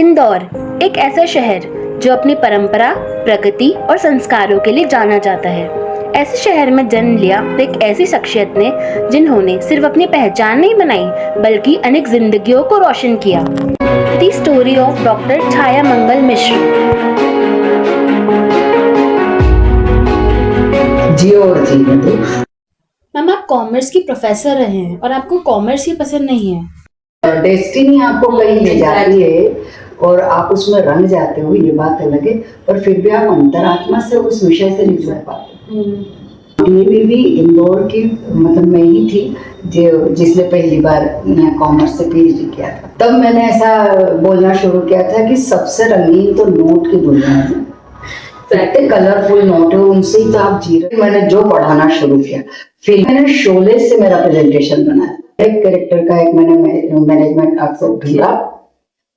इंदौर एक ऐसा शहर जो अपनी परंपरा, प्रकृति और संस्कारों के लिए जाना जाता है। ऐसे शहर में जन्म लिया तो एक ऐसी शख्सियत ने जिन्होंने सिर्फ अपनी पहचान नहीं बनाई बल्कि अनेक जिंदगियों को रोशन किया। द स्टोरी ऑफ डॉक्टर छाया मंगल मिश्र। जियो और जीने दो। मैम, आप कॉमर्स की प्रोफेसर रहे हैं और आपको कॉमर्स ही पसंद नहीं है। डेस्टिनी आपको कहीं ले जाती है और आप उसमें रंग जाते हो, ये बात अलग है, पर फिर भी आप अंतरात्मा से उस विषय से नहीं जुड़ पाते। ये भी इंदौर की मतलब मैं ही थी जिसने पहली बार यहाँ कॉमर्स से पीएचडी किया था। तब मैंने ऐसा बोलना शुरू किया था कि सबसे रंगीन तो नोट की दुनिया है, इतने कलरफुल नोट है, उनसे ही तो आप जी रहे। मैंने जो पढ़ाना शुरू किया, फिर मैंने शोले से मेरा प्रेजेंटेशन बनाया। एक कैरेक्टर का एक मैंने मैनेजमेंट अक्सर ढूंढा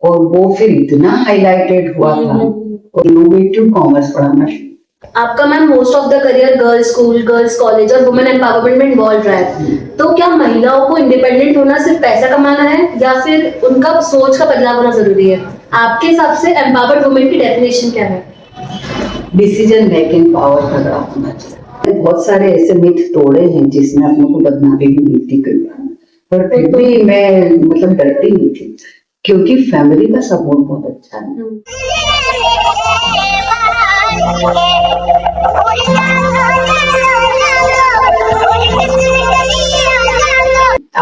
और वो फिर इतना हाईलाइटेड हुआ था और इनोवेटिव कॉमर्स पढ़ाना शुरू। आपका ma'am most of the career girls school, girls college और वुमेन एम्पावरमेंट में इन्वॉल्व रहा है। तो क्या महिलाओं को इंडिपेंडेंट होना सिर्फ पैसा कमाना है या फिर उनका सोच का बदलाव होना जरूरी है? आपके हिसाब से एम्पावर्ड वुमेन की डेफिनेशन क्या है? डिसीजन मेकिंग पावर का ग्राफ होना चाहिए। बहुत सारे ऐसे मिथ तोड़े हैं जिसमें अपनों को बदनामी भी मिलती कई बार, पर फिर भी मैं मतलब डरती नहीं थी क्योंकि फैमिली का सपोर्ट बहुत अच्छा है।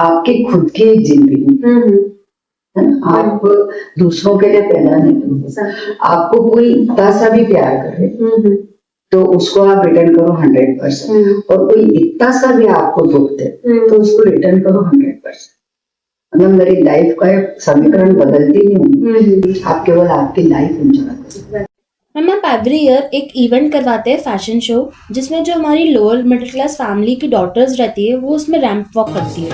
आपकी खुद की एक जिंदगी है ना, आप दूसरों के लिए पैदा नहीं करते। आपको कोई इतना सा भी प्यार करे तो उसको आप रिटर्न करो 100%, और कोई इतना सा भी आपको दुख दे तो उसको रिटर्न करो 100%। मतलब मेरी लाइफ का समीकरण बदलती नहीं हूँ, आप केवल आपकी लाइफ एंजॉय करो। मैम, आप एवरी ईयर एक इवेंट करवाते हैं फैशन शो, जिसमें जो हमारी लोअर मिडिल क्लास फैमिली की डॉटर्स रहती है वो उसमें रैंप वॉक करती है।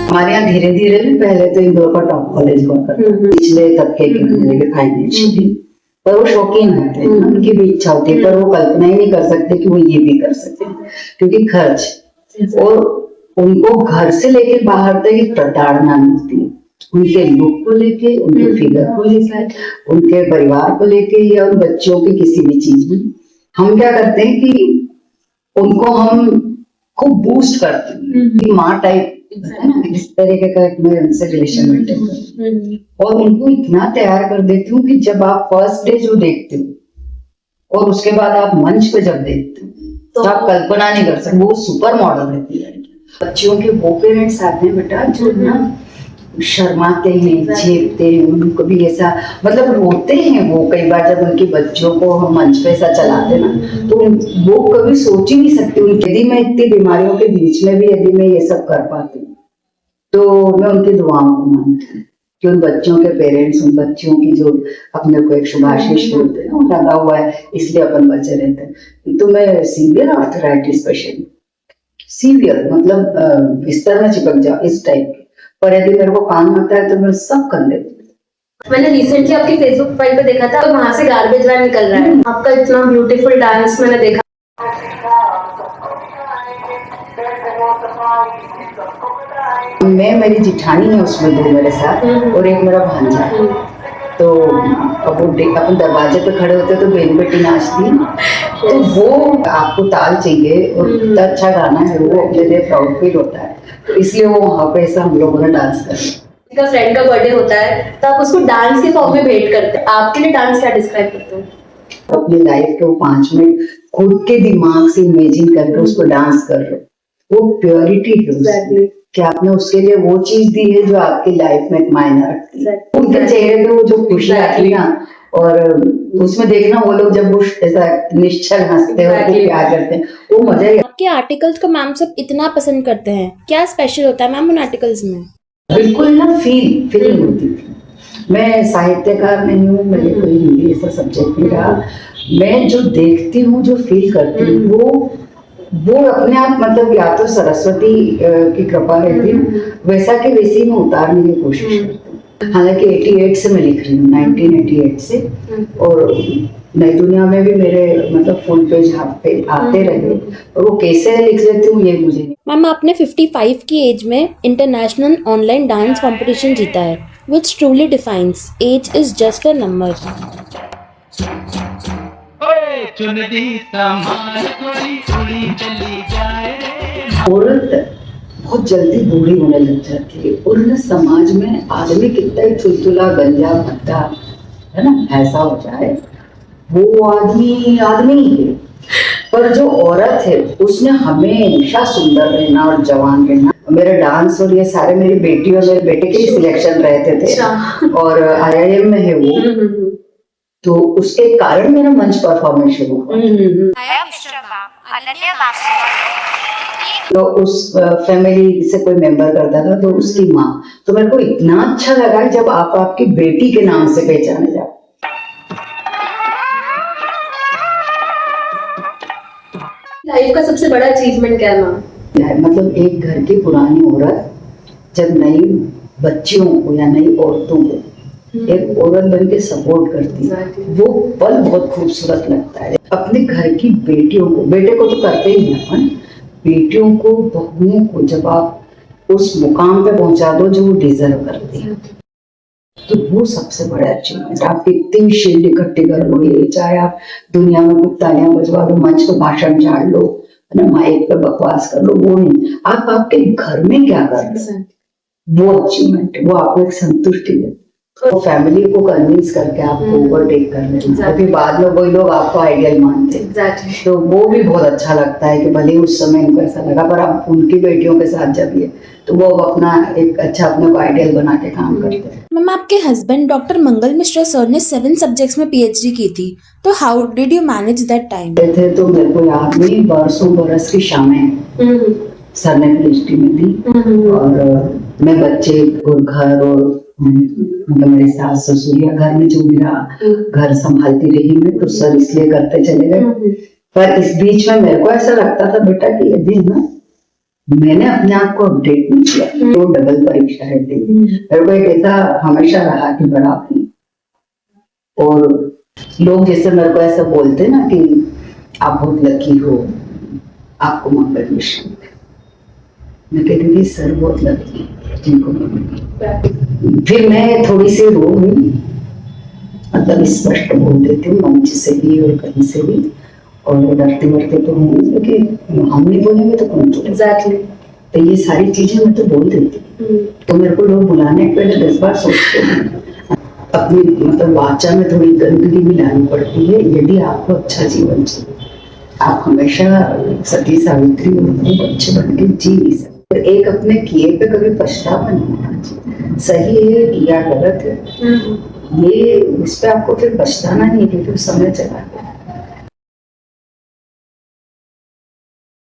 हमारे यहाँ धीरे धीरे पहले तो इंदौर का टॉप कॉलेज हुआ करता, पिछले तबके के फाइनेंशियली, पर वो शौकीन होते हैं, उनकी भी इच्छा होती है, पर वो कल्पना ही नहीं कर सकते कि वो ये भी कर सकते हैं क्योंकि खर्च, और उनको घर से लेके बाहर तक एक प्रताड़ना मिलती है, उनके लुक को लेके, उनके फिगर को लेके, उनके परिवार को लेके या उन बच्चों की किसी भी चीज में। हम क्या करते हैं कि उनको हम खूब बूस्ट करते हैं, माँ टाइप है ना, इस तरीके का मैं उनसे रिलेशन मेंटेन करती हूँ और उनको इतना तैयार कर देती हूँ कि जब आप फर्स्ट डे जो देखते हो और उसके बाद आप मंच पे जब देखते हो तो आप कल्पना नहीं कर सकते, वो सुपर मॉडल रहती है। बच्चियों के वो पेरेंट्स आते हैं बेटा जो ना शर्माते हैं, झेपते हैं, उनको भी ऐसा मतलब रोते हैं वो कई बार जब उनके बच्चों को हम मंच पे ऐसा चलाते ना, तो वो कभी सोच ही नहीं सकते यदि मैं इतनी बीमारियों के बीच में भी यदि मैं ये सब कर पाती हूँ तो मैं उनकी दुआओं को मानती हूँ कि उन बच्चों के पेरेंट्स, उन बच्चों की जो अपने को एक शुभाशीष बोलते हैं ना लगा हुआ है, इसलिए अपन बचे रहते हैं। तो मैं सीवियर आर्थराइटिस पेशेंट, सीवियर मतलब बिस्तर में चिपक जाओ इस टाइप, पर यदि मेरे को काम आता है तो मैं सब कर लेती हूँ। मैंने रिसेंटली आपकी फेसबुक प्रोफाइल पे देखा था, वहां से गार्बेज वैन निकल रहा है, आपका इतना ब्यूटीफुल डांस मैंने देखा। मैं, मेरी जिठानी है उसमें, दो मेरे साथ और एक मेरा भांजा है। तो अब वो अपन दरवाजे पे खड़े होते तो बेन बेटी नाचती, तो वो आपको ताल चाहिए और इतना अच्छा गाना है वो, अपने लिए प्राउड फील होता है, तो इसलिए वो वहाँ पे ऐसा हम लोगों ने डांस कर। फ्रेंड का बर्थडे होता है तो आप उसको डांस के फॉर्म में भेंट करते हैं, आपके लिए डांस क्या डिस्क्राइब करते हो? अपनी लाइफ के वो 5 मिनट खुद के दिमाग से इमेजिन करके उसको डांस कर रहे हो, वो प्योरिटी है कि आपने उसके लिए वो चीज दी है जो आपकी लाइफ में एक मायने रखती है। उनके चेहरे पे वो जो खुशी आती है ना, और उसमें देखना वो लोग जब वो ऐसा निश्चल हंसते हैं और प्यार करते हैं, वो मजा ही। आपके आर्टिकल्स को मैम सब इतना पसंद करते हैं, क्या स्पेशल होता है मैम उन आर्टिकल्स में? बिल्कुल ना फीलिंग होती थी। मैं साहित्यकार नहीं हूँ, मेरे कोई हिंदी ऐसा सब्जेक्ट नहीं रहा, मैं जो देखती हूँ, जो फील करती हूँ वो अपने आप मतलब या तो सरस्वती की कृपा रहती है, वैसा के वैसे ही मैं उतारने की कोशिश करती हूँ। हालांकि 88 से मैं लिख रही हूँ, 1988 से, और नई दुनिया में भी मेरे मतलब फुल पेज हाफ पे आते रहे, और वो कैसे लिख लेती हूँ ये मुझे नहीं। मैम आपने 55 की एज में इंटरनेशनल ऑनलाइन डांस कंपटीशन जीता है, which truly defines age is just a number. चुनरी सामान थोड़ी उड़ी चली जाए रे। औरत बहुत जल्दी बूढ़ी होने लग जाती है और ना समाज में आदमी कितना ही चुलचुला गंजा भट्टा है ना ऐसा हो जाए, वो आदमी आदमी ही है, पर जो औरत है उसने हमेशा सुंदर रहना और जवान रहना। मेरे डांस और ये सारे मेरी बेटी और मेरे बेटे के सिलेक्शन रहते थे और IIM में है वो, तो उसके कारण मेरा मंच परफॉर्मेंस शुरू हुआ। तो उस फैमिली से कोई मेंबर करता था तो उसकी माँ, तो मेरे को इतना अच्छा लगा जब आप आपकी बेटी के नाम से पहचाने जाओ। लाइफ का सबसे बड़ा अचीवमेंट क्या है मैम? मतलब एक घर की पुरानी औरत जब नई बच्चियों को या नई औरतों को एक औरत बन के सपोर्ट करती है, वो पल बहुत खूबसूरत लगता है। अपने घर की बेटियों को, बेटे को तो करते ही हैं अपन, बेटियों को, बहुओं को जब आप उस मुकाम पे पहुंचा दो जो वो डिजर्व करती है, तो वो सबसे बड़ा अचीवमेंट। आप कितनी शील्ड इकट्ठी कर लो, चाहे आप दुनिया में कुछ तालियां बजवा लो, मंच पे भाषण झाड़ लो, है ना, माइक पे बकवास कर लो, वो नहीं, आप आपके घर में क्या कर रहे हो, वो अचीवमेंट, वो आपको एक संतुष्टि है। तो फैमिली को कन्विंस करके आपको ओवरटेक कर लेते हैं, क्योंकि बाद में वही लोग आपको आइडियल मानते हैं। तो वो भी बहुत अच्छा लगता है कि भले उस समय उनको ऐसा लगा, पर अब उनकी बेटियों के साथ जब ये, तो वो अपना एक अच्छा अपने को आइडियल बना के काम करते हैं। मैम आपके हस्बैंड डॉक्टर मंगल मिश्रा सर ने 7 सब्जेक्ट्स में PhD की थी, तो how did you manage that time? थे तो मेरे को याद नहीं, बरसों बरस की शामें सर ने PhD में दी, और मैं बच्चे और घर और मतलब मेरे सास ससुर या घर में जो मेरा घर संभालती रही मैं, तो सर इसलिए करते चले गए। पर इस बीच में मेरे को ऐसा लगता था बेटा कि यदि ना मैंने अपने आप को अपडेट नहीं किया तो डबल परीक्षा रहती। मेरे को एक ऐसा हमेशा रहा कि बड़ा अपनी, और लोग जैसे मेरे को ऐसा बोलते ना कि आप बहुत लकी हो, आपको मंगल मिश्रा, मैं कहती थी सर बहुत लकी जिनको मिली। फिर मैं थोड़ी सी रो हुई, मतलब स्पष्ट बोल देती हूँ मंच से भी और कहीं से भी, और डरते डरते तो हूँ, क्योंकि हम नहीं बोलेंगे तो कौन बोलेगा। एग्जैक्टली। तो ये सारी चीजें मैं तो बोल देती, तो मेरे को लोग बुलाने के पहले 10 बार सोचते हैं। अपनी मतलब वाचा में थोड़ी गंदगी मिलानी पड़ती है यदि आपको अच्छा जीवन चाहिए। आप हमेशा सती सावित्री और खूब अच्छे बन के जी नहीं सकते। एक अपने किए पे कभी पछतावा नहीं होना चाहिए, सही है या गलत है, ये इस पे आपको फिर पछताना नहीं है, क्योंकि समय चला गया।